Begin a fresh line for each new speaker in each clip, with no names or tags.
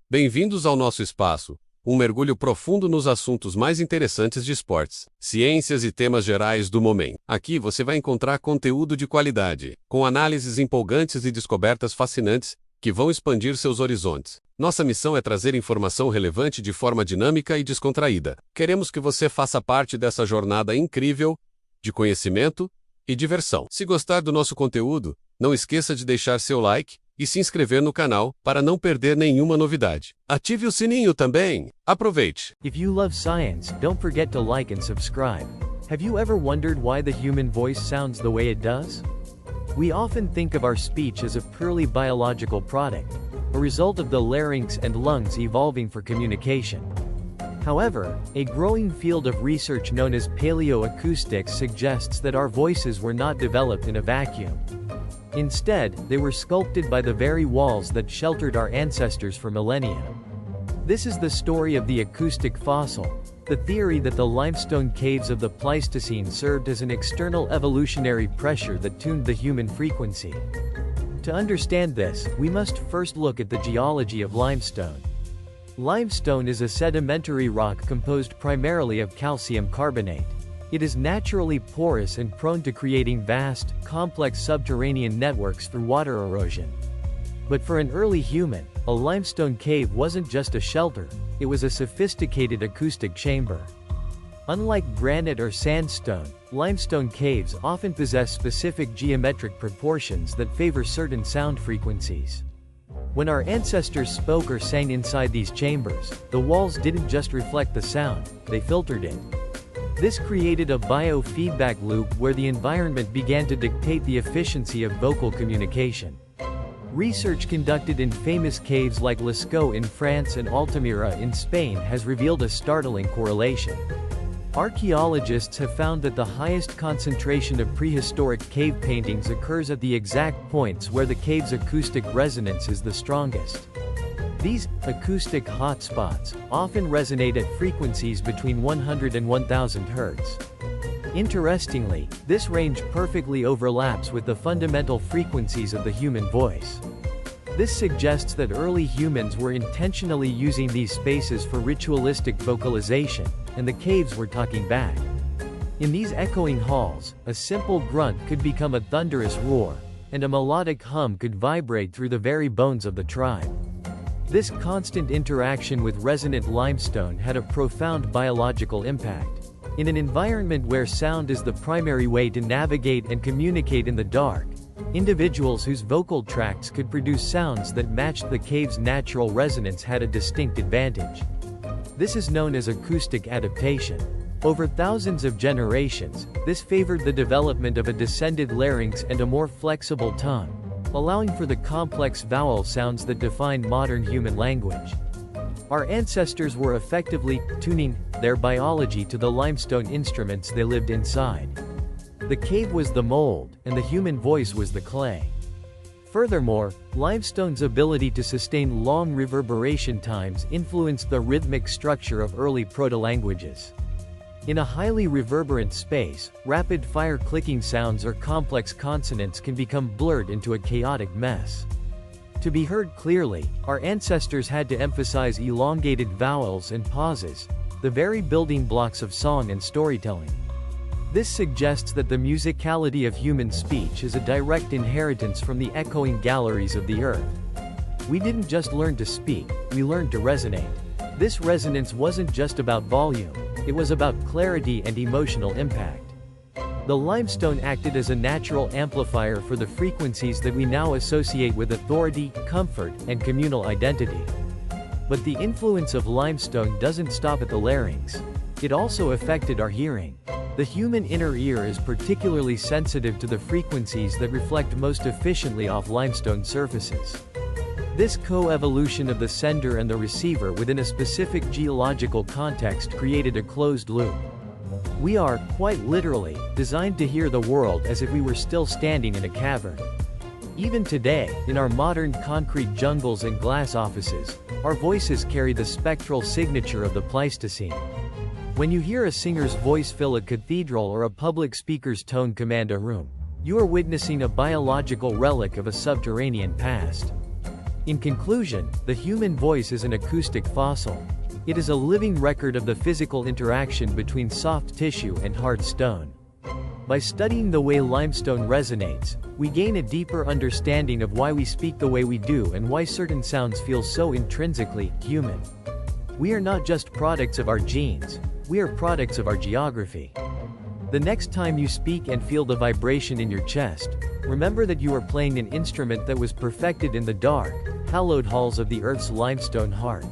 Bem-vindos ao nosso espaço, um mergulho profundo nos assuntos mais interessantes de esportes, ciências e temas gerais do momento. Aqui você vai encontrar conteúdo de qualidade, com análises empolgantes e descobertas fascinantes que vão expandir seus horizontes. Nossa missão é trazer informação relevante de forma dinâmica e descontraída. Queremos que você faça parte dessa jornada incrível de conhecimento e diversão. Se gostar do nosso conteúdo, não esqueça de deixar seu like e se inscrever no canal para não perder nenhuma novidade. Ative o sininho também. Aproveite!
If you love science, don't forget to like and subscribe. Have you ever wondered why the human voice sounds the way it does? We often think of our speech as a purely biological product, a result of the larynx and lungs evolving for communication. However, a growing field of research known as paleoacoustics suggests that our voices were not developed in a vacuum. Instead, they were sculpted by the very walls that sheltered our ancestors for millennia. This is the story of the acoustic fossil, the theory that the limestone caves of the Pleistocene served as an external evolutionary pressure that tuned the human frequency. To understand this, we must first look at the geology of limestone. Limestone is a sedimentary rock composed primarily of calcium carbonate. It is naturally porous and prone to creating vast, complex subterranean networks through water erosion. But for an early human, a limestone cave wasn't just a shelter, it was a sophisticated acoustic chamber. Unlike granite or sandstone, limestone caves often possess specific geometric proportions that favor certain sound frequencies. When our ancestors spoke or sang inside these chambers, the walls didn't just reflect the sound, they filtered it. This created a biofeedback loop where the environment began to dictate the efficiency of vocal communication. Research conducted in famous caves like Lascaux in France and Altamira in Spain has revealed a startling correlation. Archaeologists have found that the highest concentration of prehistoric cave paintings occurs at the exact points where the cave's acoustic resonance is the strongest. These acoustic hotspots often resonate at frequencies between 100 and 1000 Hz. Interestingly, this range perfectly overlaps with the fundamental frequencies of the human voice. This suggests that early humans were intentionally using these spaces for ritualistic vocalization, and the caves were talking back. In these echoing halls, a simple grunt could become a thunderous roar, and a melodic hum could vibrate through the very bones of the tribe. This constant interaction with resonant limestone had a profound biological impact. In an environment where sound is the primary way to navigate and communicate in the dark, individuals whose vocal tracts could produce sounds that matched the cave's natural resonance had a distinct advantage. This is known as acoustic adaptation. Over thousands of generations, this favored the development of a descended larynx and a more flexible tongue, allowing for the complex vowel sounds that define modern human language. Our ancestors were effectively tuning their biology to the limestone instruments they lived inside. The cave was the mold, and the human voice was the clay. Furthermore, limestone's ability to sustain long reverberation times influenced the rhythmic structure of early proto-languages. In a highly reverberant space, rapid-fire clicking sounds or complex consonants can become blurred into a chaotic mess. To be heard clearly, our ancestors had to emphasize elongated vowels and pauses, the very building blocks of song and storytelling. This suggests that the musicality of human speech is a direct inheritance from the echoing galleries of the earth. We didn't just learn to speak, we learned to resonate. This resonance wasn't just about volume, it was about clarity and emotional impact. The limestone acted as a natural amplifier for the frequencies that we now associate with authority, comfort, and communal identity. But the influence of limestone doesn't stop at the larynx. It also affected our hearing. The human inner ear is particularly sensitive to the frequencies that reflect most efficiently off limestone surfaces. This co-evolution of the sender and the receiver within a specific geological context created a closed loop. We are, quite literally, designed to hear the world as if we were still standing in a cavern. Even today, in our modern concrete jungles and glass offices, our voices carry the spectral signature of the Pleistocene. When you hear a singer's voice fill a cathedral or a public speaker's tone command a room, you are witnessing a biological relic of a subterranean past. In conclusion, the human voice is an acoustic fossil. It is a living record of the physical interaction between soft tissue and hard stone. By studying the way limestone resonates, we gain a deeper understanding of why we speak the way we do and why certain sounds feel so intrinsically human. We are not just products of our genes, we are products of our geography. The next time you speak and feel the vibration in your chest, remember that you are playing an instrument that was perfected in the dark, hallowed halls of the Earth's limestone heart.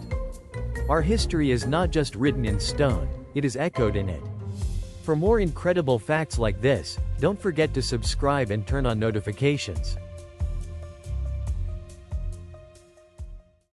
Our history is not just written in stone, it is echoed in it. For more incredible facts like this, don't forget to subscribe and turn on notifications.